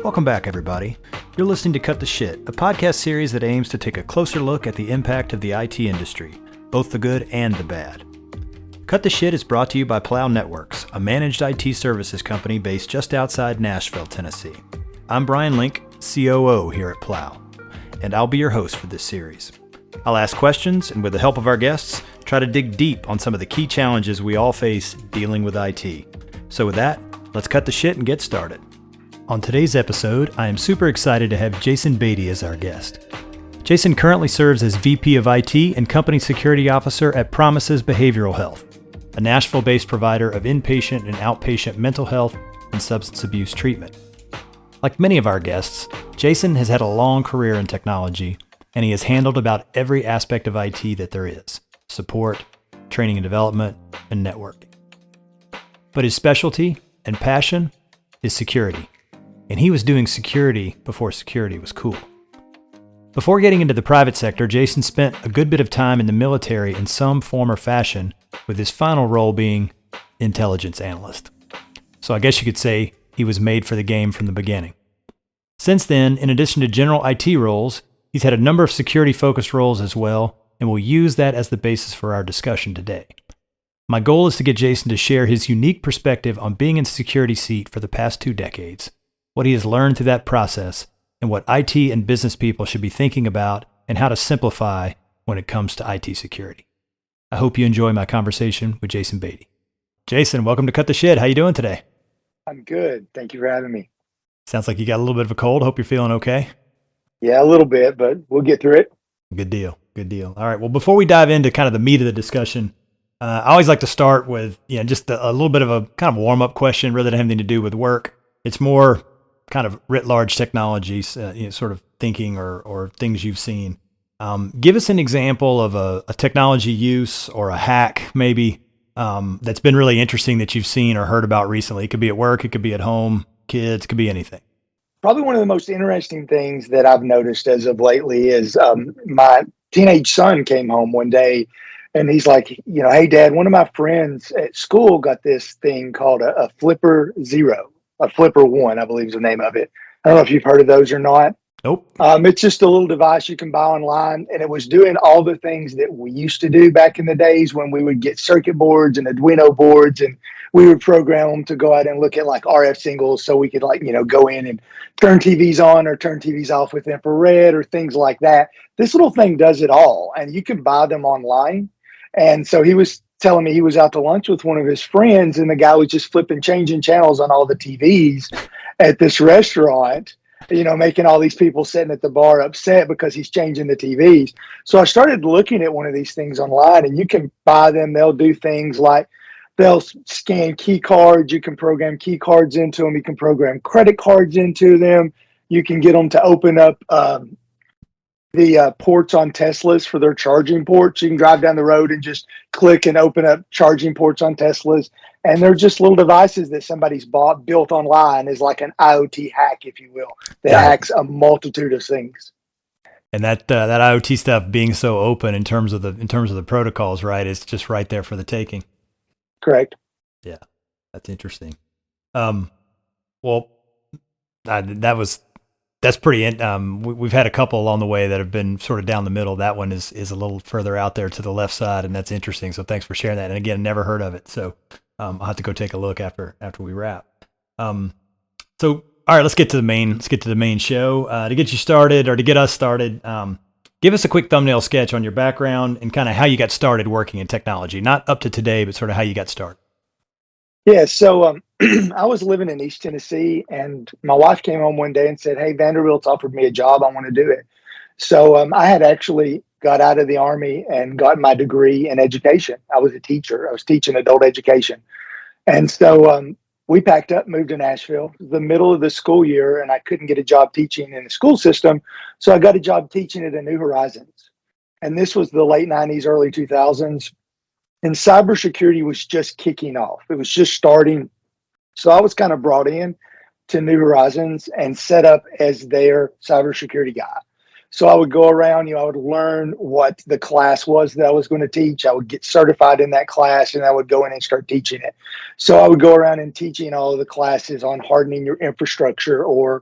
Welcome back, everybody. You're listening to Cut the Shit, a podcast series that aims to take a closer look at the impact of the IT industry, both the good and the bad. Cut the Shit is brought to you by Plow Networks, a managed IT services company based just outside Nashville, Tennessee. I'm Bryan Link, COO here at Plow, and I'll be your host for this series. I'll ask questions, and with the help of our guests, try to dig deep on some of the key challenges we all face dealing with IT. So with that, let's cut the shit and get started. On today's episode, I am super excited to have Jason Beaty as our guest. Jason currently serves as VP of IT and Company Security Officer at Promises Behavioral Health, a Nashville-based provider of inpatient and outpatient mental health and substance abuse treatment. Like many of our guests, Jason has had a long career in technology, and he has handled about every aspect of IT that there is: support, training and development, and networking. But his specialty and passion is security. And he was doing security before security was cool. Before getting into the private sector, Jason spent a good bit of time in the military in some form or fashion, with his final role being intelligence analyst. So I guess you could say he was made for the game from the beginning. Since then, in addition to general IT roles, he's had a number of security-focused roles as well, and we'll use that as the basis for our discussion today. My goal is to get Jason to share his unique perspective on being in the security seat for the past 2 decades, what he has learned through that process, and what IT and business people should be thinking about and how to simplify when it comes to IT security. I hope you enjoy my conversation with Jason Beaty. Jason, welcome to Cut the Shit. How you doing today? I'm good. Thank you for having me. Sounds like you got a little bit of a cold. Hope you're feeling okay. Yeah, a little bit, but we'll get through it. Good deal. Good deal. All right. Well, before we dive into kind of the meat of the discussion, I always like to start with just a little bit of a kind of warm-up question rather than anything to do with work. It's more kind of writ large technologies, sort of thinking or things you've seen. Give us an example of a technology use or a hack maybe that's been really interesting that you've seen or heard about recently. It could be at work, it could be at home, kids, it could be anything. Probably one of the most interesting things that I've noticed as of lately is my teenage son came home one day and he's like, hey, Dad, one of my friends at school got this thing called a Flipper Zero. A Flipper One, I believe is the name of it. I don't know if you've heard of those or not. Nope. It's just a little device you can buy online, and it was doing all the things that we used to do back in the days when we would get circuit boards and Arduino boards, and we would program them to go out and look at like RF singles so we could go in and turn TVs on or turn TVs off with infrared or things like that. This little thing does it all, and you can buy them online. And so he was telling me he was out to lunch with one of his friends, and the guy was just changing channels on all the TVs at this restaurant, making all these people sitting at the bar upset because he's changing the TVs. So I started looking at one of these things online, and you can buy them. They'll do things like they'll scan key cards. You can program key cards into them. You can program credit cards into them. You can get them to open up the ports on Teslas for their charging ports. You can drive down the road and just click and open up charging ports on Teslas. And they're just little devices that somebody's built online as like an IoT hack, if you will, that hacks a multitude of things. And that IoT stuff being so open in terms of the protocols, right? It's just right there for the taking. Correct. Yeah, that's interesting. That's pretty. We've had a couple along the way that have been sort of down the middle. That one is a little further out there to the left side, and that's interesting. So thanks for sharing that. And again, never heard of it, so I'll have to go take a look after we wrap. So all right, let's get to the main show. To get you started, or to get us started, give us a quick thumbnail sketch on your background and kind of how you got started working in technology. Not up to today, but sort of how you got started. Yeah, so I was living in East Tennessee, and my wife came home one day and said, hey, Vanderbilt's offered me a job. I want to do it. So I had actually got out of the Army and got my degree in education. I was a teacher. I was teaching adult education. And so we packed up, moved to Nashville, the middle of the school year, and I couldn't get a job teaching in the school system. So I got a job teaching at a New Horizons. And this was the late 90s, early 2000s. And cybersecurity was just kicking off. It was just starting. So I was kind of brought in to New Horizons and set up as their cybersecurity guy. So I would go around, I would learn what the class was that I was going to teach. I would get certified in that class, and I would go in and start teaching it. So I would go around and teaching all of the classes on hardening your infrastructure or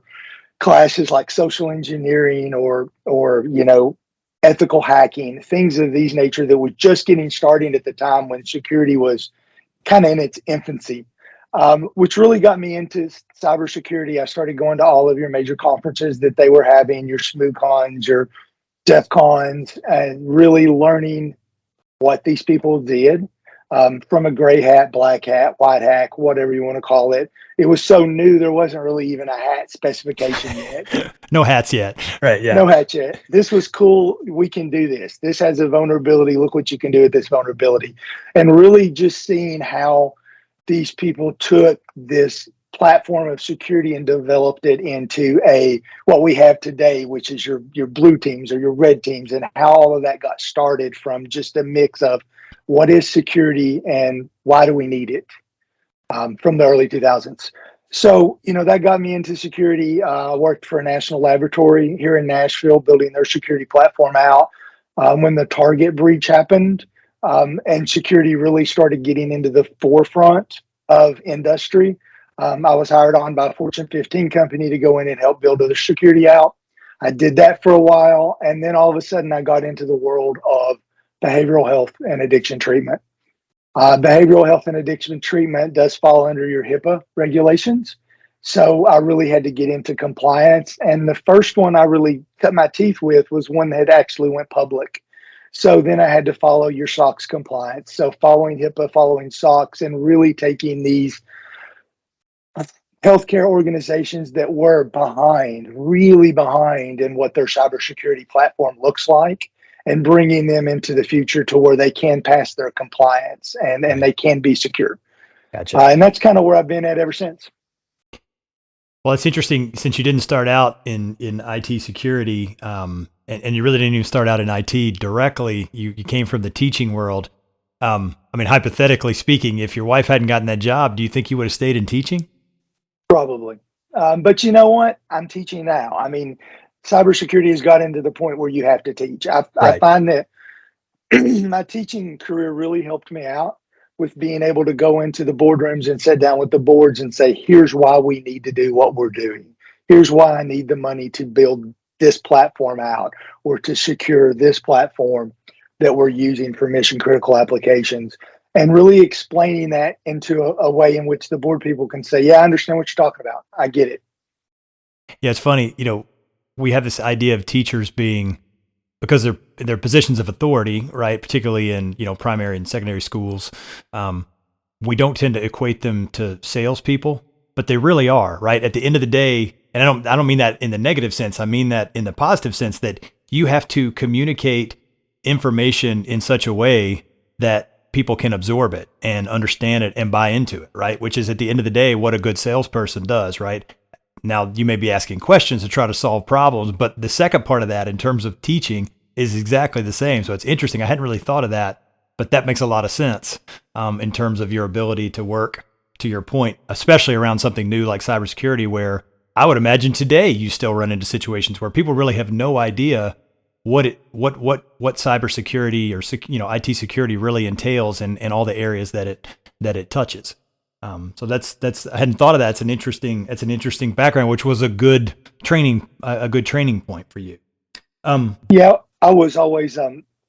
classes like social engineering or ethical hacking, things of these nature that was just getting started at the time when security was kind of in its infancy, which really got me into cybersecurity. I started going to all of your major conferences that they were having, your SMooCons, your DEF CONs, and really learning what these people did, from a gray hat, black hat, white hat, whatever you want to call it. It was so new, there wasn't really even a hat specification yet. No hats yet. Right. Yeah. No hat yet. This was cool. We can do this. This has a vulnerability. Look what you can do with this vulnerability. And really just seeing how these people took this platform of security and developed it into what we have today, which is your blue teams or your red teams, and how all of that got started from just a mix of what is security and why do we need it, from the early 2000s. So, that got me into security. I worked for a national laboratory here in Nashville, building their security platform out. When the Target breach happened, and security really started getting into the forefront of industry, I was hired on by a Fortune 15 company to go in and help build their security out. I did that for a while, and then all of a sudden I got into the world of behavioral health and addiction treatment. Behavioral health and addiction treatment does fall under your HIPAA regulations. So I really had to get into compliance. And the first one I really cut my teeth with was one that actually went public. So then I had to follow your SOX compliance. So following HIPAA, following SOX, and really taking these healthcare organizations that were really behind in what their cybersecurity platform looks like, and bringing them into the future to where they can pass their compliance and they can be secure. Gotcha. And that's kind of where I've been at ever since. Well, it's interesting, since you didn't start out in IT security, and you really didn't even start out in IT directly. You came from the teaching world. I mean, hypothetically speaking, if your wife hadn't gotten that job, do you think you would have stayed in teaching? Probably. But you know what? I'm teaching now. I mean, cybersecurity has got into the point where you have to teach. I find that my teaching career really helped me out with being able to go into the boardrooms and sit down with the boards and say, here's why we need to do what we're doing. Here's why I need the money to build this platform out, or to secure this platform that we're using for mission critical applications. And really explaining that into a way in which the board people can say, yeah, I understand what you're talking about. I get it. Yeah, it's funny. We have this idea of teachers being, because they're positions of authority, right? Particularly in, primary and secondary schools. We don't tend to equate them to salespeople, but they really are, right? At the end of the day, and I don't mean that in the negative sense. I mean that in the positive sense, that you have to communicate information in such a way that people can absorb it and understand it and buy into it, right? Which is, at the end of the day, what a good salesperson does, right? Now, you may be asking questions to try to solve problems, but the second part of that, in terms of teaching, is exactly the same. So it's interesting. I hadn't really thought of that, but that makes a lot of sense, in terms of your ability to work, to your point, especially around something new like cybersecurity, where I would imagine today you still run into situations where people really have no idea what cybersecurity or IT security really entails, and all the areas that it touches. So that's I hadn't thought of that. It's an interesting background, which was a good training point for you. Yeah, I was always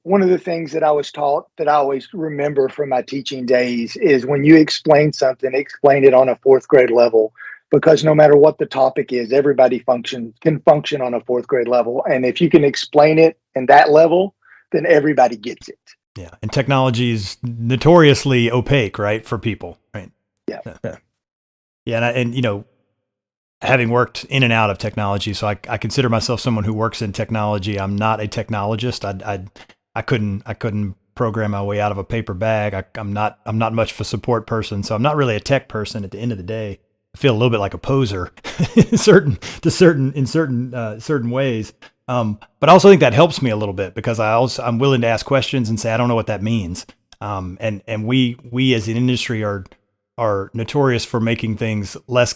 one of the things that I was taught that I always remember from my teaching days is, when you explain something, explain it on a fourth grade level, because no matter what the topic is, everybody can function on a fourth grade level. And if you can explain it in that level, then everybody gets it. Yeah. And technology is notoriously opaque, right? For people, right? Yeah. Yeah. And having worked in and out of technology, so I consider myself someone who works in technology. I'm not a technologist. I couldn't program my way out of a paper bag. I'm not much of a support person. So I'm not really a tech person at the end of the day. I feel a little bit like a poser in certain ways. But I also think that helps me a little bit, because I'm willing to ask questions and say, I don't know what that means. And we as an industry are notorious for making things less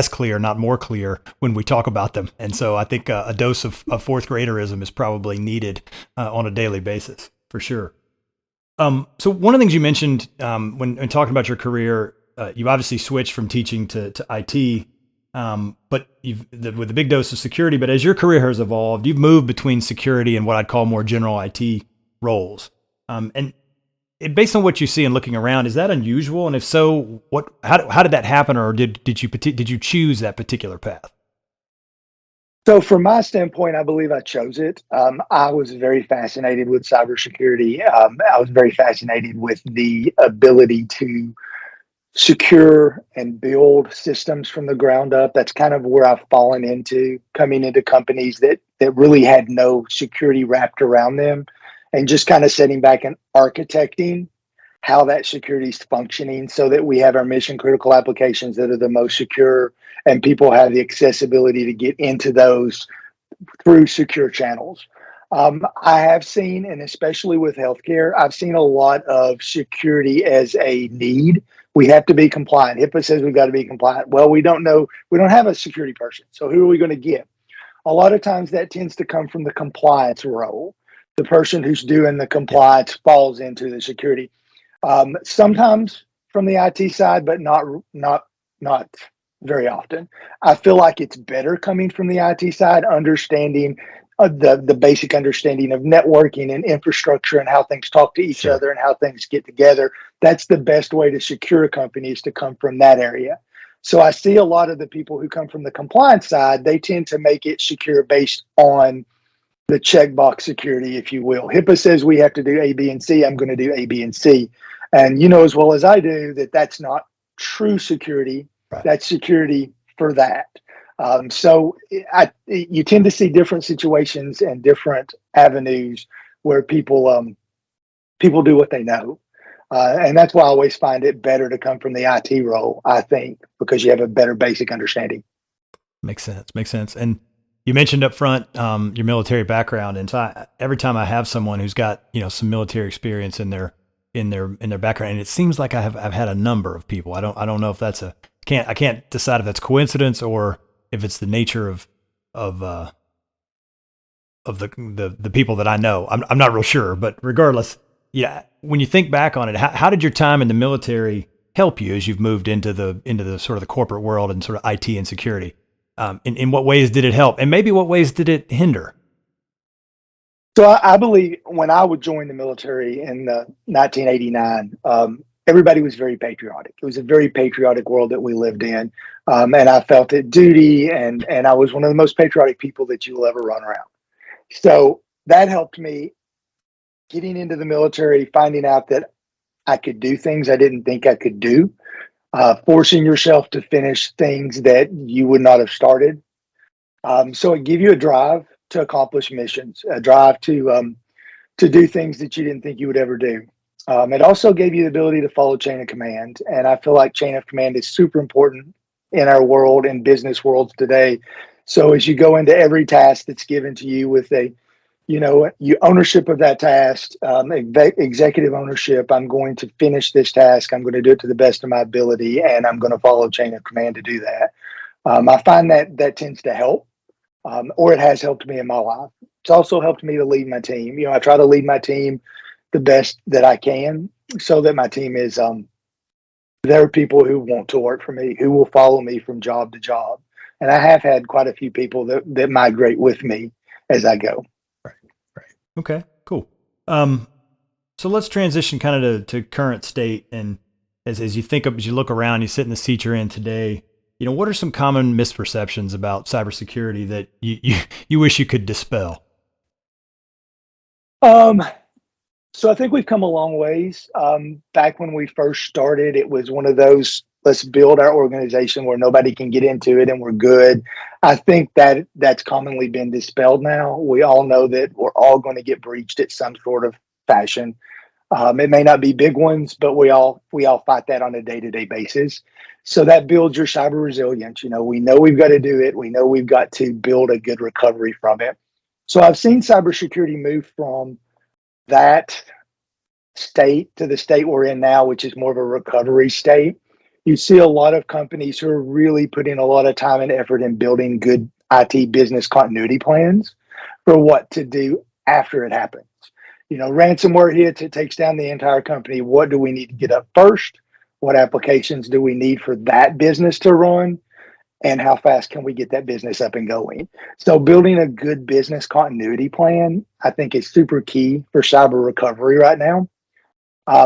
clear, not more clear, when we talk about them. And so I think a dose of fourth graderism is probably needed on a daily basis, for sure. So one of the things you mentioned when talking about your career, you obviously switched from teaching to IT. but with the big dose of security. But as your career has evolved, you've moved between security and what I'd call more general IT roles. And based on what you see and looking around, is that unusual? And if so, how did that happen, or did you choose that particular path? So, from my standpoint, I believe I chose it. I was very fascinated with cybersecurity. I was very fascinated with the ability to secure and build systems from the ground up. That's kind of where I've fallen into, coming into companies that really had no security wrapped around them, and just kind of sitting back and architecting how that security is functioning so that we have our mission critical applications that are the most secure, and people have the accessibility to get into those through secure channels. I have seen, and especially with healthcare, I've seen a lot of security as a need. We have to be compliant. HIPAA says we've got to be compliant. Well, we don't know, we don't have a security person. So who are we going to get? A lot of times that tends to come from the compliance role. The person who's doing the compliance falls into the security. Sometimes from the IT side, but not very often. I feel like it's better coming from the IT side, understanding the basic understanding of networking and infrastructure and how things talk to each Sure. other and how things get together. That's the best way to secure companies, to come from that area. So I see a lot of the people who come from the compliance side, they tend to make it secure based on the checkbox security, if you will. HIPAA says we have to do A, B, and C. I'm going to do A, B, and C. And you know as well as I do that that's not true security. Right. That's security for that. So you tend to see different situations and different avenues where people do what they know. And that's why I always find it better to come from the IT role, I think, because you have a better basic understanding. Makes sense. Makes sense. And you mentioned up front your military background, and so every time I have someone who's got some military experience in their background, and it seems like I've had a number of people. I don't know if that's I can't decide if that's coincidence or if it's the nature of uh, of the people that I know. I'm not real sure, but regardless, yeah. When you think back on it, how did your time in the military help you as you've moved into the sort of the corporate world and sort of IT and security? In what ways did it help, and maybe what ways did it hinder? So I believe when I would join the military in 1989, everybody was very patriotic. It was a very patriotic world that we lived in, and I felt it duty, and I was one of the most patriotic people that you will ever run around. So that helped me getting into the military, finding out that I could do things I didn't think I could do, forcing yourself to finish things that you would not have started. So it gave you a drive to accomplish missions, a drive to do things that you didn't think you would ever do. It also gave you the ability to follow chain of command, and I feel like chain of command is super important in our world, in business worlds today. So as you go into every task that's given to you with you ownership of that task, executive ownership. I'm going to finish this task. I'm going to do it to the best of my ability, and I'm going to follow chain of command to do that. I find that that tends to help, or it has helped me in my life. It's also helped me to lead my team. I try to lead my team the best that I can, so that my team is there are people who want to work for me, who will follow me from job to job, and I have had quite a few people that migrate with me as I go. Right. Right. Okay. Cool. Um, so let's transition kind of to current state, and as you look around, you sit in the seat you're in today. What are some common misperceptions about cybersecurity that you wish you could dispel? Um, So I think we've come a long ways. Back when we first started, it was one of those, let's build our organization where nobody can get into it and we're good. I think that that's commonly been dispelled now. We all know that we're all going to get breached at some sort of fashion. It may not be big ones, but we all fight that on a day-to-day basis. So that builds your cyber resilience. We know we've got to do it. We know we've got to build a good recovery from it. So I've seen cybersecurity move from that state to the state we're in now, which is more of a recovery state. You see a lot of companies who are really putting a lot of time and effort in building good IT business continuity plans for what to do after it happens. Ransomware hits, it takes down the entire company. What do we need to get up first? What applications do we need for that business to run? and how fast can we get that business up and going. So building a good business continuity plan, I think, is super key for cyber recovery right now,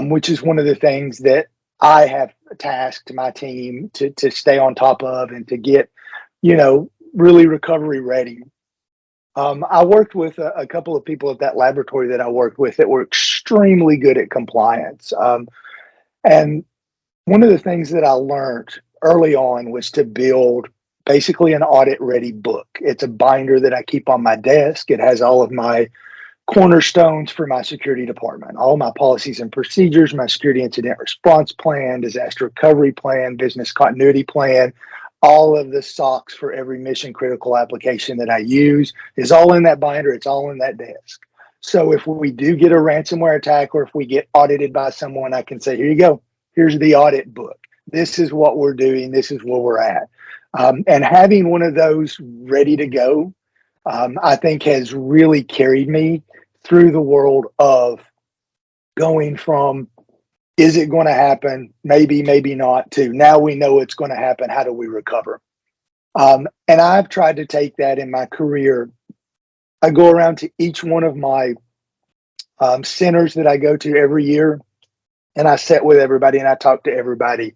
which is one of the things that I have tasked my team to stay on top of and to get, really recovery ready. I worked with a couple of people at that laboratory that I worked with that were extremely good at compliance. And one of the things that I learned early on was to build basically an audit ready book. It's a binder that I keep on my desk. It has all of my cornerstones for my security department, all my policies and procedures, my security incident response plan, disaster recovery plan, business continuity plan, all of the SOCs for every mission critical application that I use is all in that binder. It's all in that desk. So if we do get a ransomware attack or if we get audited by someone, I can say, here you go. Here's the audit book. This is what we're doing. This is where we're at. And having one of those ready to go, I think has really carried me through the world of going from, is it going to happen? Maybe, maybe not, to now we know it's going to happen. How do we recover? And I've tried to take that in my career. I go around to each one of my centers that I go to every year, and I sit with everybody and I talk to everybody.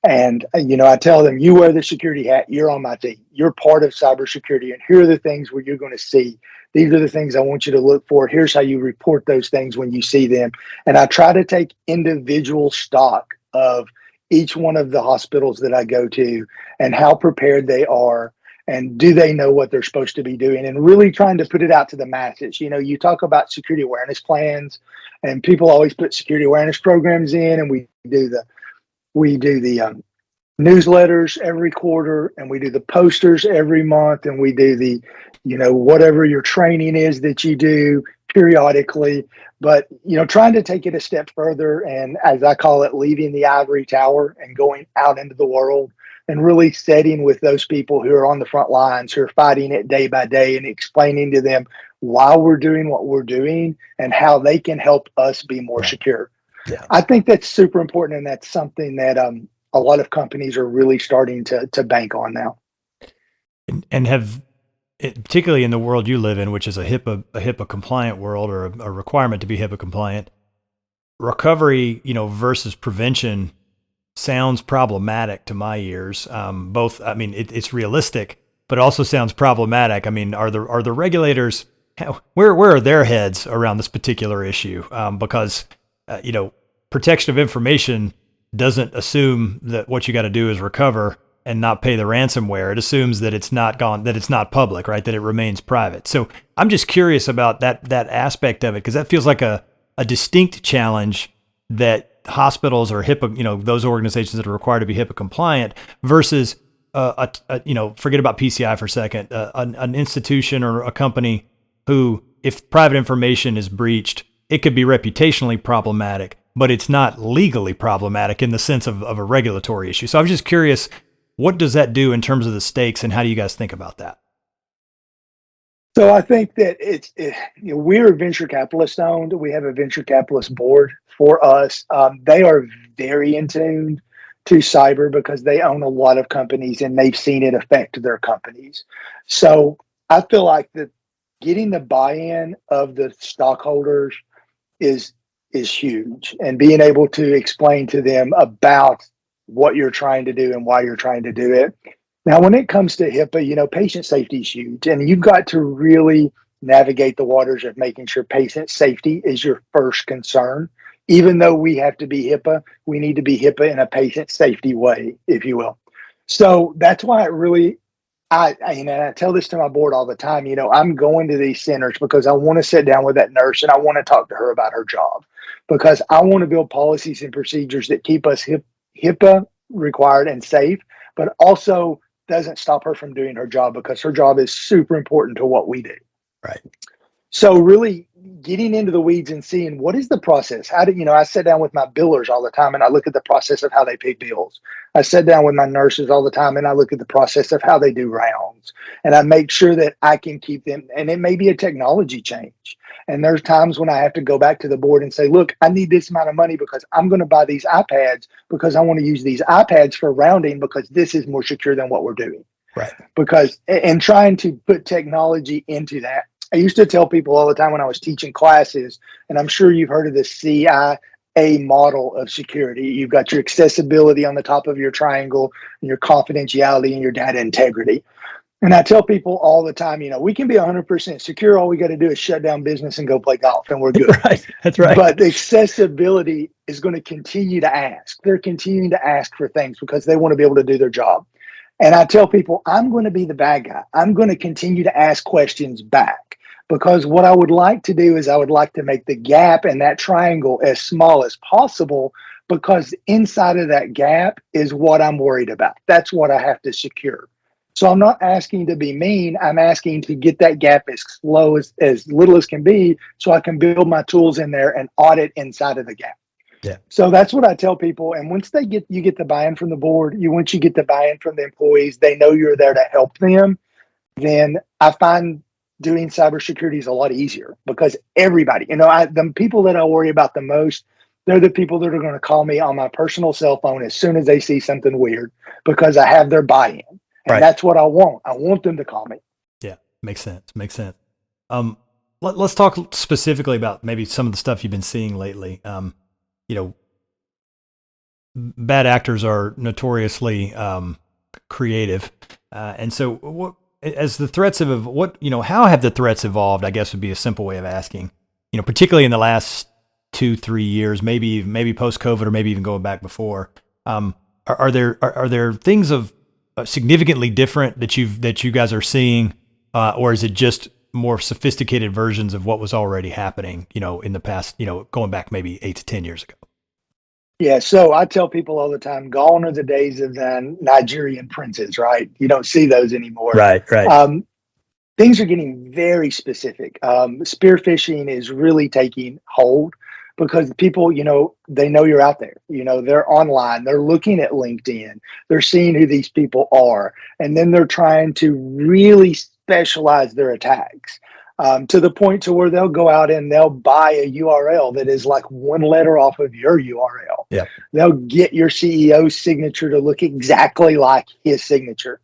And, I tell them, you wear the security hat, you're on my team. You're part of cybersecurity. And here are the things where you're going to see. These are the things I want you to look for. Here's how you report those things when you see them. And I try to take individual stock of each one of the hospitals that I go to and how prepared they are. And do they know what they're supposed to be doing? And really trying to put it out to the masses. You talk about security awareness plans, and people always put security awareness programs in, and we do the newsletters every quarter, and we do the posters every month, and we do the, whatever your training is that you do periodically. But, trying to take it a step further, and as I call it, leaving the ivory tower and going out into the world and really sitting with those people who are on the front lines, who are fighting it day by day, and explaining to them why we're doing what we're doing and how they can help us be more secure. Yeah. I think that's super important, and that's something that a lot of companies are really starting to bank on now. And have, particularly in the world you live in, which is a HIPAA compliant world, or a requirement to be HIPAA compliant, recovery, versus prevention sounds problematic to my ears. Both, it's realistic, but it also sounds problematic. Are the regulators, where are their heads around this particular issue? Because protection of information doesn't assume that what you got to do is recover and not pay the ransomware. It assumes that it's not public, right? That it remains private. So I'm just curious about that aspect of it, because that feels like a distinct challenge that hospitals or HIPAA, those organizations that are required to be HIPAA compliant, versus forget about PCI for a second, an institution or a company who, if private information is breached, it could be reputationally problematic, but it's not legally problematic in the sense of a regulatory issue. So I was just curious, what does that do in terms of the stakes, and how do you guys think about that? So I think that we're venture capitalist owned. We have a venture capitalist board for us. They are very in tune to cyber because they own a lot of companies and they've seen it affect their companies. So I feel like that getting the buy-in of the stockholders is huge, and being able to explain to them about what you're trying to do and why you're trying to do it. Now, when it comes to HIPAA, patient safety is huge, and you've got to really navigate the waters of making sure patient safety is your first concern. Even though we have to be HIPAA, we need to be HIPAA in a patient safety way, if you will. So that's why I tell this to my board all the time. I'm going to these centers because I want to sit down with that nurse and I want to talk to her about her job, because I want to build policies and procedures that keep us HIPAA required and safe, but also doesn't stop her from doing her job, because her job is super important to what we do. Right. So really getting into the weeds and seeing what is the process. I sit down with my billers all the time and I look at the process of how they pay bills. I sit down with my nurses all the time and I look at the process of how they do rounds, and I make sure that I can keep them. And it may be a technology change. And there's times when I have to go back to the board and say, look, I need this amount of money because I'm going to buy these iPads because I want to use these iPads for rounding because this is more secure than what we're doing. Right. Because, and trying to put technology into that. I used to tell people all the time when I was teaching classes, and I'm sure you've heard of the CIA model of security. You've got your accessibility on the top of your triangle, and your confidentiality, and your data integrity. And I tell people all the time, we can be 100% secure. All we got to do is shut down business and go play golf, and we're good. Right. That's right. But the accessibility is going to continue to ask. They're continuing to ask for things because they want to be able to do their job. And I tell people, I'm going to be the bad guy. I'm going to continue to ask questions back, because what I would like to do is I would like to make the gap in that triangle as small as possible, because inside of that gap is what I'm worried about. That's what I have to secure. So I'm not asking to be mean. I'm asking to get that gap as little as can be, so I can build my tools in there and audit inside of the gap. Yeah. So that's what I tell people. And once you get the buy-in from the board, once you get the buy-in from the employees, they know you're there to help them. Then I find doing cybersecurity is a lot easier, because everybody, the people that I worry about the most, they're the people that are going to call me on my personal cell phone as soon as they see something weird, because I have their buy-in. And Right. That's what I want. I want them to call me. Yeah. Makes sense. Let's talk specifically about maybe some of the stuff you've been seeing lately. Bad actors are notoriously creative. And so as the threats have, how have the threats evolved, I guess would be a simple way of asking, particularly in the last 2-3 years, maybe post-COVID, or maybe even going back before. Are there things of significantly different that you guys are seeing, or is it just more sophisticated versions of what was already happening, in the past, going back maybe 8 to 10 years ago? Yeah, so I tell people all the time, gone are the days of the Nigerian princes, right? You don't see those anymore. Right. Things are getting very specific. Spear phishing is really taking hold, because people, they know you're out there. They're online. They're looking at LinkedIn. They're seeing who these people are. And then they're trying to really specialize their attacks, to the point to where they'll go out and they'll buy a URL that is like one letter off of your URL. Yeah. They'll get your CEO's signature to look exactly like his signature.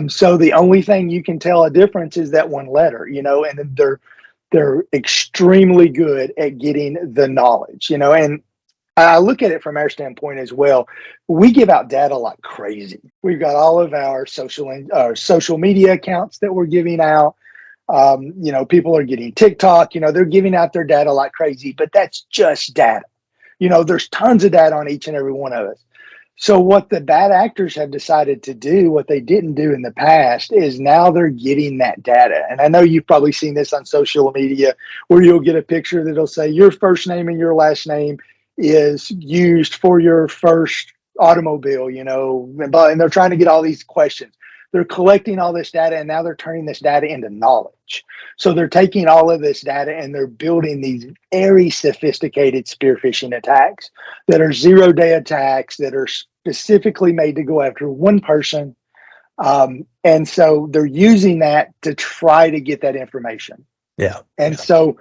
So the only thing you can tell a difference is that one letter, and they're extremely good at getting the knowledge, and I look at it from our standpoint as well. We give out data like crazy. We've got all of our social media accounts that we're giving out. People are getting TikTok, they're giving out their data like crazy, but that's just data. There's tons of data on each and every one of us. So what the bad actors have decided to do, what they didn't do in the past, is now they're getting that data. And I know you've probably seen this on social media, where you'll get a picture that'll say your first name and your last name is used for your first automobile, and they're trying to get all these questions. They're collecting all this data, and now they're turning this data into knowledge. So they're taking all of this data and they're building these very sophisticated spear phishing attacks that are zero-day attacks that are specifically made to go after one person. And so they're using that to try to get that information. Yeah. And so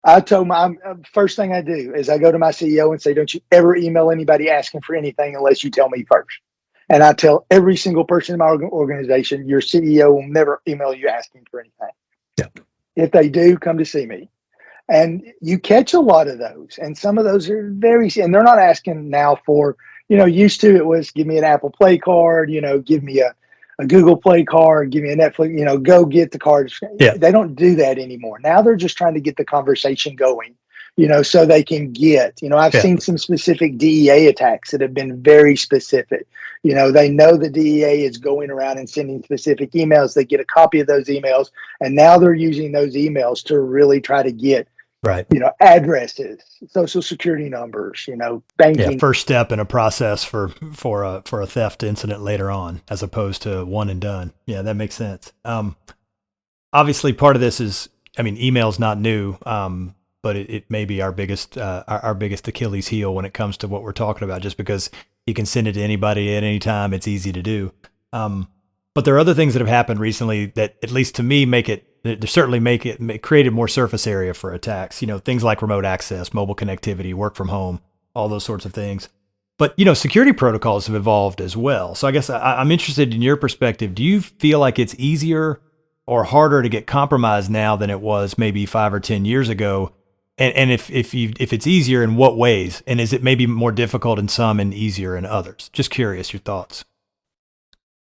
I told my first thing I do is I go to my CEO and say, don't you ever email anybody asking for anything unless you tell me first. And I tell every single person in my organization, your CEO will never email you asking for anything. Yeah. If they do, come to see me. And you catch a lot of those. And some of those are and they're not asking now for, used to it was give me an Apple Play card, give me a Google Play card, give me a Netflix, go get the card. Yeah. They don't do that anymore. Now they're just trying to get the conversation going, so they can get, I've seen some specific DEA attacks that have been very specific. They know the DEA is going around and sending specific emails. They get a copy of those emails, and now they're using those emails to really try to get, right, addresses, social security numbers, banking. Yeah, first step in a process for a theft incident later on, as opposed to one and done. Yeah, that makes sense. Obviously, part of this is, email's not new, but it may be our biggest Achilles heel when it comes to what we're talking about, just because you can send it to anybody at any time. It's easy to do. But there are other things that have happened recently that, at least to me, created more surface area for attacks. Things like remote access, mobile connectivity, work from home, all those sorts of things. But security protocols have evolved as well. So I guess I'm interested in your perspective. Do you feel like it's easier or harder to get compromised now than it was maybe 5 or 10 years ago? And if it's easier, in what ways? And is it maybe more difficult in some and easier in others? Just curious, your thoughts.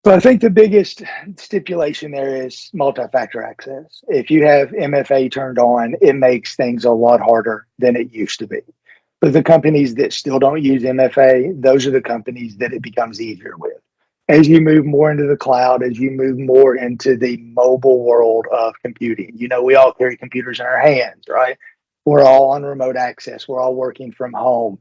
So I think the biggest stipulation there is multi-factor access. If you have MFA turned on, it makes things a lot harder than it used to be. But the companies that still don't use MFA, those are the companies that it becomes easier with. As you move more into the cloud, as you move more into the mobile world of computing, we all carry computers in our hands, right? We're all on remote access. We're all working from home.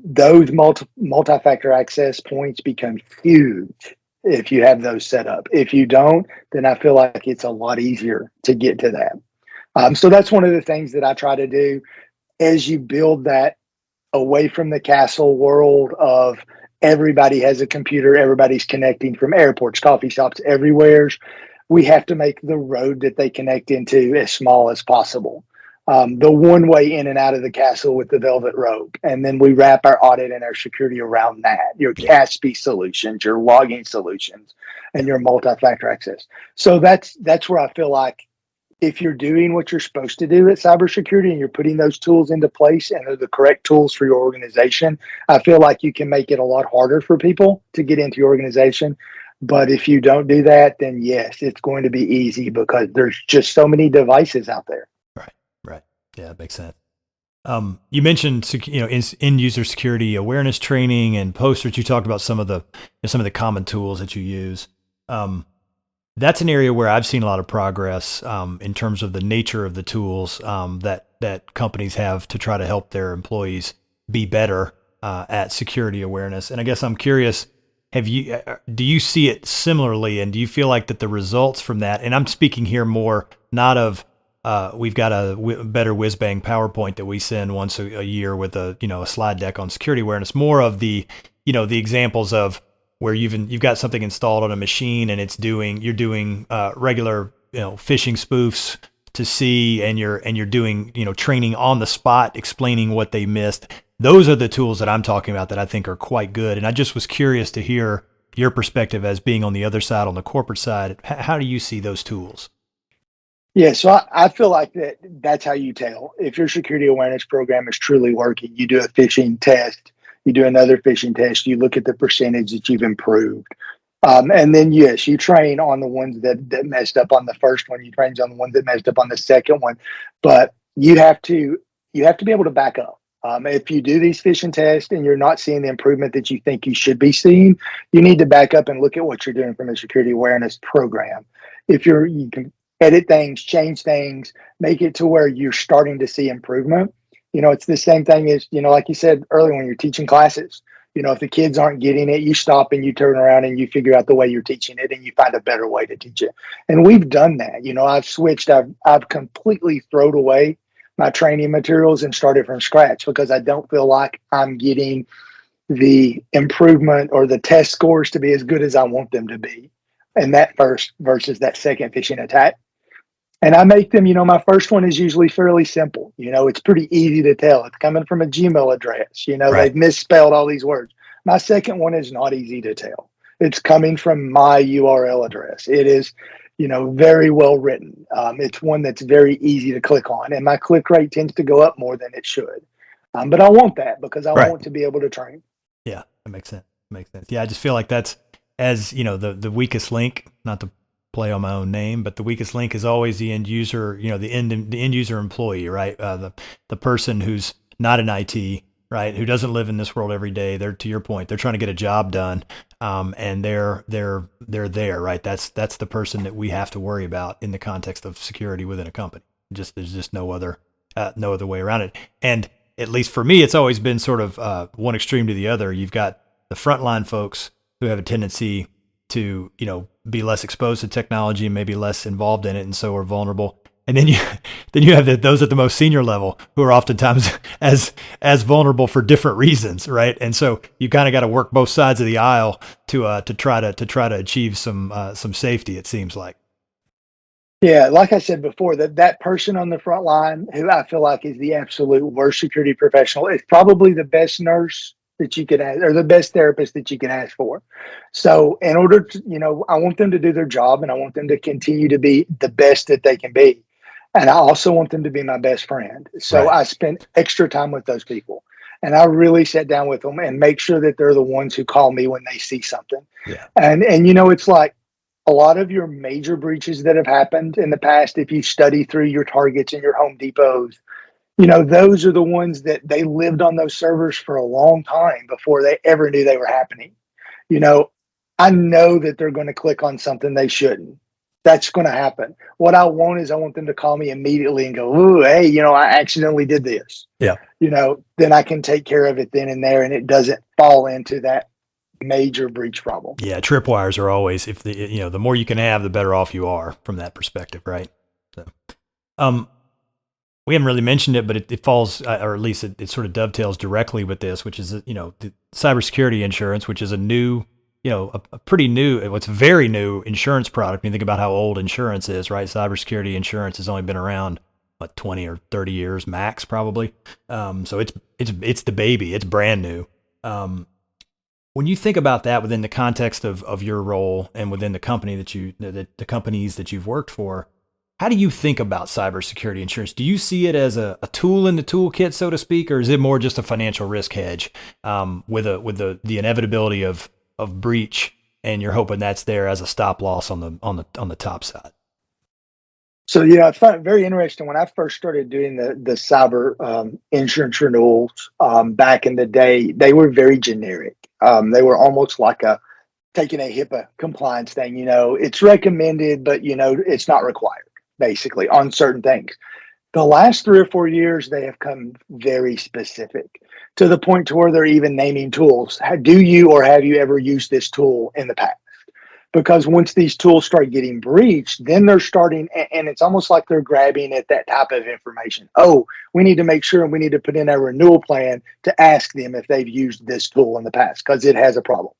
Those multi-factor access points become huge if you have those set up. If you don't, then I feel like it's a lot easier to get to that. So that's one of the things that I try to do as you build that away from the castle world of everybody has a computer, everybody's connecting from airports, coffee shops, everywhere. We have to make the road that they connect into as small as possible. The one way in and out of the castle with the velvet rope. And then we wrap our audit and our security around that, your Yeah. CASP solutions, your logging solutions, and Yeah. your multi-factor access. So that's where I feel like if you're doing what you're supposed to do at cybersecurity and you're putting those tools into place and they're the correct tools for your organization, I feel like you can make it a lot harder for people to get into your organization. But if you don't do that, then yes, it's going to be easy because there's just so many devices out there. Right. Right. Yeah, that makes sense. You mentioned end user security awareness training and posters. You talked about some of the common tools that you use. That's an area where I've seen a lot of progress in terms of the nature of the tools that companies have to try to help their employees be better at security awareness. And I guess I'm curious, do you see it similarly, and do you feel like that the results from that? And I'm speaking here more not of we've got a better whiz bang PowerPoint that we send once a year with a slide deck on security awareness. More of the examples of where you've got something installed on a machine and you're doing regular phishing spoofs to see, and you're doing training on the spot, explaining what they missed. Those are the tools that I'm talking about that I think are quite good. And I just was curious to hear your perspective as being on the other side, on the corporate side. How do you see those tools? Yeah, so I feel like that's how you tell if your security awareness program is truly working. You do a phishing test, you do another phishing test, you look at the percentage that you've improved. And then, yes, you train on the ones that messed up on the first one, you train on the ones that messed up on the second one. But you have to be able to back up. If you do these phishing tests and you're not seeing the improvement that you think you should be seeing, you need to back up and look at what you're doing from a security awareness program. If you can edit things, change things, make it to where you're starting to see improvement. It's the same thing as, like you said earlier when you're teaching classes. If the kids aren't getting it, you stop and you turn around and you figure out the way you're teaching it and you find a better way to teach it. And we've done that. I've switched, I've completely thrown away my training materials and started from scratch because I don't feel like I'm getting the improvement or the test scores to be as good as I want them to be. And that first versus that second phishing attack. And I make them, my first one is usually fairly simple. It's pretty easy to tell. It's coming from a Gmail address. Right. They've misspelled all these words. My second one is not easy to tell. It's coming from my URL address. It is, very well written. It's one that's very easy to click on. And my click rate tends to go up more than it should. But I want that because I Right. want to be able to train. Yeah, that makes sense. Makes sense. Yeah, I just feel like that's as the weakest link, not to play on my own name, but the weakest link is always the end user, the end user employee, right? The person who's not in IT, right? Who doesn't live in this world every day. They're, to your point, they're trying to get a job done. And they're there, right? That's the person that we have to worry about in the context of security within a company. There's just no other way around it. And at least for me, it's always been sort of one extreme to the other. You've got the frontline folks who have a tendency to, be less exposed to technology and maybe less involved in it, and so are vulnerable. And then you have those at the most senior level who are oftentimes as vulnerable for different reasons, right? And so you kind of got to work both sides of the aisle to try to achieve some safety. It seems like. Yeah, like I said before, that person on the front line who I feel like is the absolute worst security professional is probably the best nurse that you could ask, or the best therapist that you can ask for. So in order to, I want them to do their job and I want them to continue to be the best that they can be. And I also want them to be my best friend. So Right. I spend extra time with those people. And I really sit down with them and make sure that they're the ones who call me when they see something. Yeah. And it's like a lot of your major breaches that have happened in the past, if you study through your Targets and your Home Depots, those are the ones that they lived on those servers for a long time before they ever knew they were happening. You know, I know that they're going to click on something they shouldn't. That's going to happen. What I want them to call me immediately and go, "Ooh, hey, I accidentally did this." Yeah. Then I can take care of it then and there, and it doesn't fall into that major breach problem. Yeah. Tripwires are always, if the more you can have, the better off you are from that perspective. Right. So, we haven't really mentioned it, but it falls, or at least it sort of dovetails directly with this, which is, the cybersecurity insurance, which is a new, a pretty new, it's very new insurance product. When you think about how old insurance is, right? Cybersecurity insurance has only been around, 20 or 30 years max, probably. So it's the baby. It's brand new. When you think about that within the context of your role and within the company the companies that you've worked for, how do you think about cybersecurity insurance? Do you see it as a tool in the toolkit, so to speak, or is it more just a financial risk hedge with the inevitability of breach, and you're hoping that's there as a stop loss on the top side? So I find it very interesting when I first started doing the cyber insurance renewals back in the day. They were very generic. They were almost like taking a HIPAA compliance thing. It's recommended, but it's not required. Basically, on certain things. The last 3 or 4 years, they have come very specific to the point to where they're even naming tools. Do you or have you ever used this tool in the past? Because once these tools start getting breached, then they're starting, and it's almost like they're grabbing at that type of information. Oh, we need to make sure and we need to put in a renewal plan to ask them if they've used this tool in the past because it has a problem.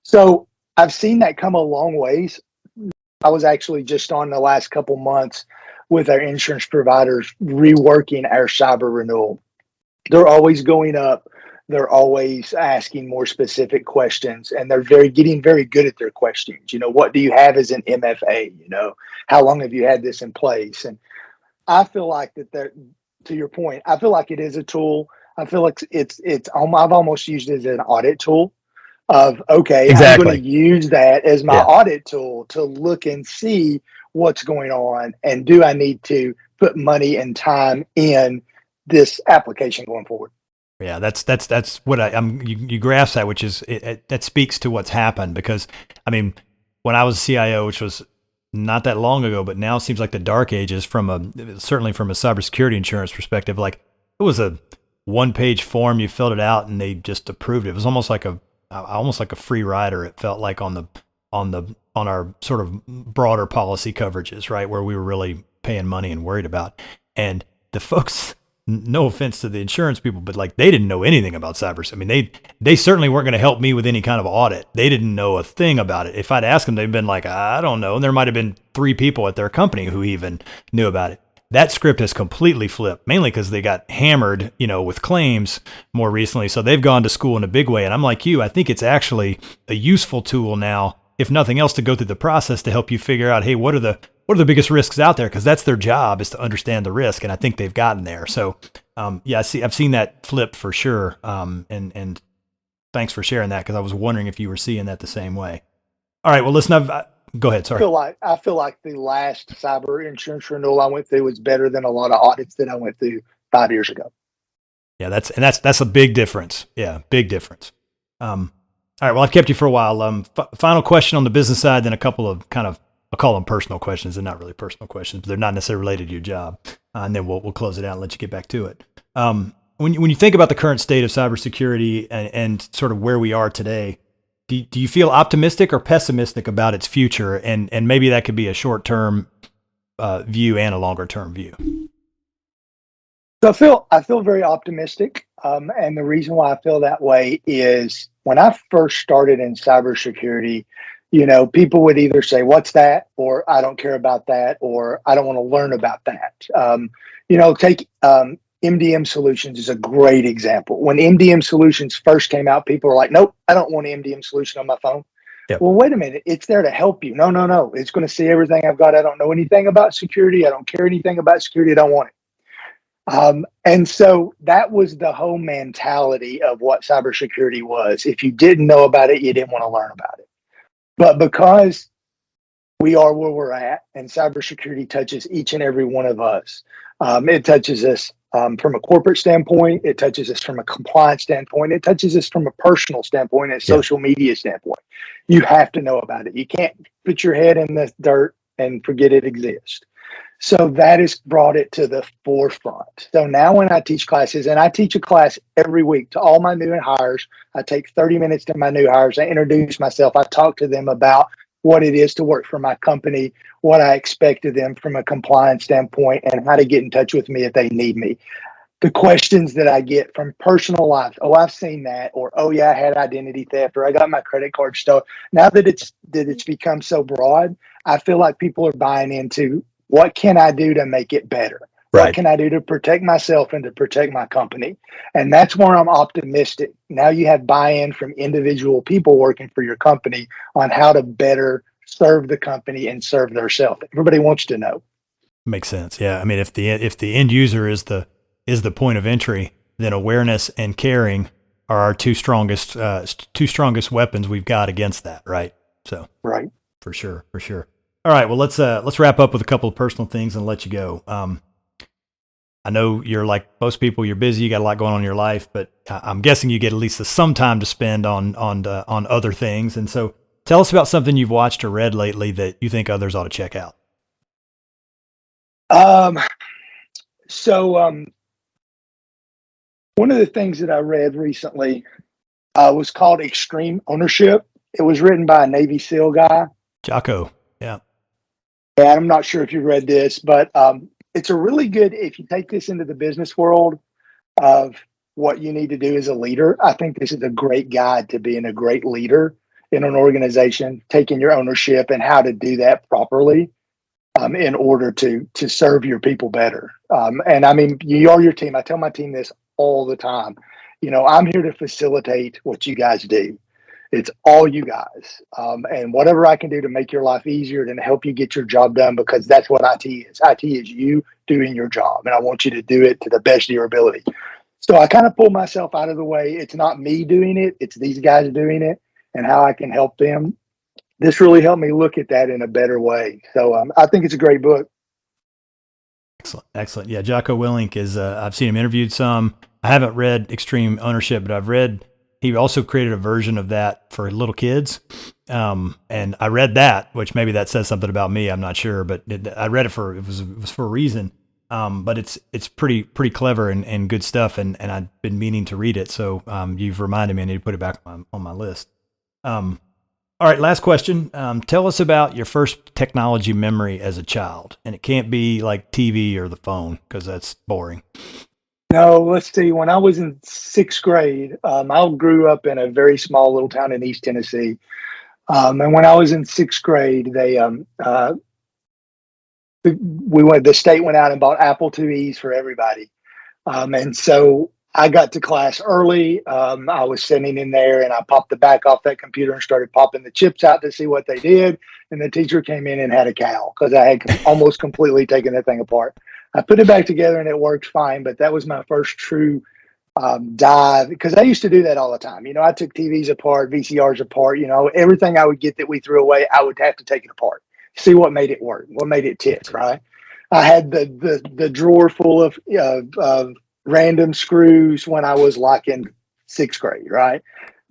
So I've seen that come a long ways. I was actually just on the last couple months with our insurance providers reworking our cyber renewal. They're always going up. They're always asking more specific questions, and they're getting very good at their questions. What do you have as an MFA? How long have you had this in place? And I feel like that, to your point, I feel like it is a tool. I feel like I've almost used it as an audit tool. Okay, Exactly. I'm going to use that as my Yeah. audit tool to look and see what's going on, and do I need to put money and time in this application going forward? Yeah, that's what you grasp that, which is that speaks to what's happened, because when I was CIO, which was not that long ago, but now it seems like the dark ages certainly from a cybersecurity insurance perspective. Like, it was a 1-page form, you filled it out and they just approved it. It was almost like a free rider. It felt like on our sort of broader policy coverages, right, where we were really paying money and worried about. And the folks, no offense to the insurance people, but like, they didn't know anything about cyber. They certainly weren't going to help me with any kind of audit. They didn't know a thing about it. If I'd asked them, they'd been like, I don't know. And there might have been 3 people at their company who even knew about it. That script has completely flipped, mainly because they got hammered, with claims more recently. So they've gone to school in a big way. And I'm like you, I think it's actually a useful tool now, if nothing else, to go through the process to help you figure out, hey, what are the biggest risks out there? Because that's their job, is to understand the risk. And I think they've gotten there. So I've seen that flip for sure. And thanks for sharing that, because I was wondering if you were seeing that the same way. All right, well, listen, go ahead. Sorry. I feel like the last cyber insurance renewal I went through was better than a lot of audits that I went through 5 years ago. Yeah, that's a big difference. Yeah, big difference. All right, well, I've kept you for a while. Final question on the business side, then a couple of kind of, I'll call them personal questions. They're not really personal questions, but they're not necessarily related to your job. And then we'll close it out and let you get back to it. When you think about the current state of cybersecurity and sort of where we are today, do you feel optimistic or pessimistic about its future? And maybe that could be a short-term view and a longer-term view. So I feel very optimistic, and the reason why I feel that way is when I first started in cybersecurity, people would either say, "What's that?" or "I don't care about that," or "I don't want to learn about that." Take MDM Solutions is a great example. When MDM Solutions first came out, people were like, nope, I don't want an MDM solution on my phone. Yep. Well, wait a minute. It's there to help you. No. It's going to see everything I've got. I don't know anything about security. I don't care anything about security. I don't want it. And so that was the whole mentality of what cybersecurity was. If you didn't know about it, you didn't want to learn about it. But because we are where we're at, and cybersecurity touches each and every one of us, it touches us from a corporate standpoint. It touches us from a compliance standpoint. It touches us from a personal standpoint, a social media standpoint. You have to know about it. You can't put your head in the dirt and forget it exists. So that has brought it to the forefront. So now when I teach classes, and I teach a class every week to all my new hires, I take 30 minutes to my new hires. I introduce myself. I talk to them about what it is to work for my company, what I expect of them from a compliance standpoint, and how to get in touch with me if they need me. The questions that I get from personal life, oh, I've seen that, or oh yeah, I had identity theft, or I got my credit card stolen. Now that it's become so broad, I feel like people are buying into what can I do to make it better? Right. What can I do to protect myself and to protect my company? And that's where I'm optimistic. Now you have buy-in from individual people working for your company on how to better serve the company and serve themselves. Everybody wants to know. Makes sense. Yeah. I mean, if the end user is the point of entry, then awareness and caring are our two strongest weapons we've got against that. Right. So. Right. For sure. All right. Well, let's wrap up with a couple of personal things and let you go. I know you're like most people, you're busy, you got a lot going on in your life, but I'm guessing you get at least some time to spend on other things. And so tell us about something you've watched or read lately that you think others ought to check out. One of the things that I read recently was called Extreme Ownership. It was written by a Navy SEAL guy. Jocko. Yeah. And I'm not sure if you read this, but it's a really good, if you take this into the business world of what you need to do as a leader, I think this is a great guide to being a great leader in an organization, taking your ownership and how to do that properly in order to serve your people better. And I mean, you are your team. I tell my team this all the time. You know, I'm here to facilitate what you guys do. It's all you guys. And whatever I can do to make your life easier and help you get your job done, because that's what IT is. IT is you doing your job. And I want you to do it to the best of your ability. So I kind of pull myself out of the way. It's not me doing it. It's these guys doing it and how I can help them. This really helped me look at that in a better way. So I think it's a great book. Excellent. Yeah. Jocko Willink is, I've seen him interviewed some. I haven't read Extreme Ownership, but I've read, he also created a version of that for little kids. And I read that, which maybe that says something about me. I'm not sure, but I read it it was for a reason. But it's pretty clever and good stuff. And I've been meaning to read it. So, you've reminded me I need to put it back on my list. All right. Last question. Tell us about your first technology memory as a child. And it can't be like TV or the phone, because that's boring. No, let's see. When I was in sixth grade, I grew up in a very small little town in East Tennessee. And when I was in sixth grade, the state went out and bought Apple IIes for everybody. And so I got to class early. I was sitting in there and I popped the back off that computer and started popping the chips out to see what they did. And the teacher came in and had a cow because I had almost completely taken that thing apart. I put it back together and it worked fine, but that was my first true dive, because I used to do that all the time. You know, I took TVs apart, VCRs apart, you know, everything I would get that we threw away, I would have to take it apart, see what made it work, what made it tick, right? I had the drawer full of random screws when I was like in sixth grade, right?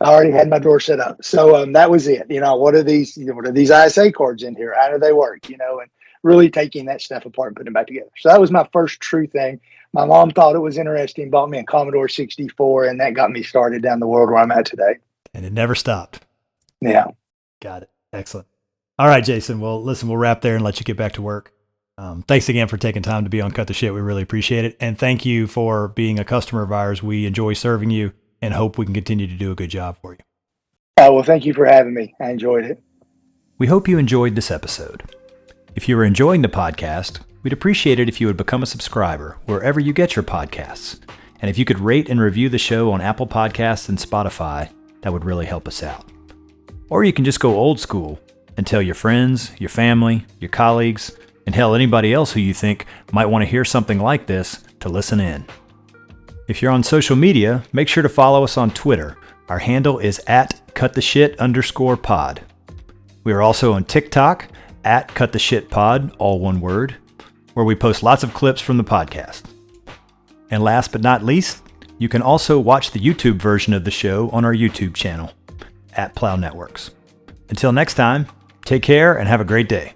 I already had my drawer set up. So that was it. You know, what are these ISA cards in here? How do they work? You know, and really taking that stuff apart and putting it back together. So that was my first true thing. My mom thought it was interesting, bought me a Commodore 64, and that got me started down the world where I'm at today. And it never stopped. Yeah. Got it. Excellent. All right, Jason. Well, listen, we'll wrap there and let you get back to work. Thanks again for taking time to be on Cut the Shit. We really appreciate it. And thank you for being a customer of ours. We enjoy serving you and hope we can continue to do a good job for you. Well, thank you for having me. I enjoyed it. We hope you enjoyed this episode. If you are enjoying the podcast, We'd appreciate it if you would become a subscriber wherever you get your podcasts. And if you could rate and review the show on Apple Podcasts and Spotify, that would really help us out. Or you can just go old school and tell your friends, your family, your colleagues, and hell, anybody else who you think might want to hear something like this to listen in. If you're on social media, make sure to follow us on Twitter. Our handle is @cuttheshit_pod. We are also on TikTok @cuttheshitpod, all one word, where we post lots of clips from the podcast. And last but not least, you can also watch the YouTube version of the show on our YouTube channel @Plow Networks. Until next time, take care and have a great day.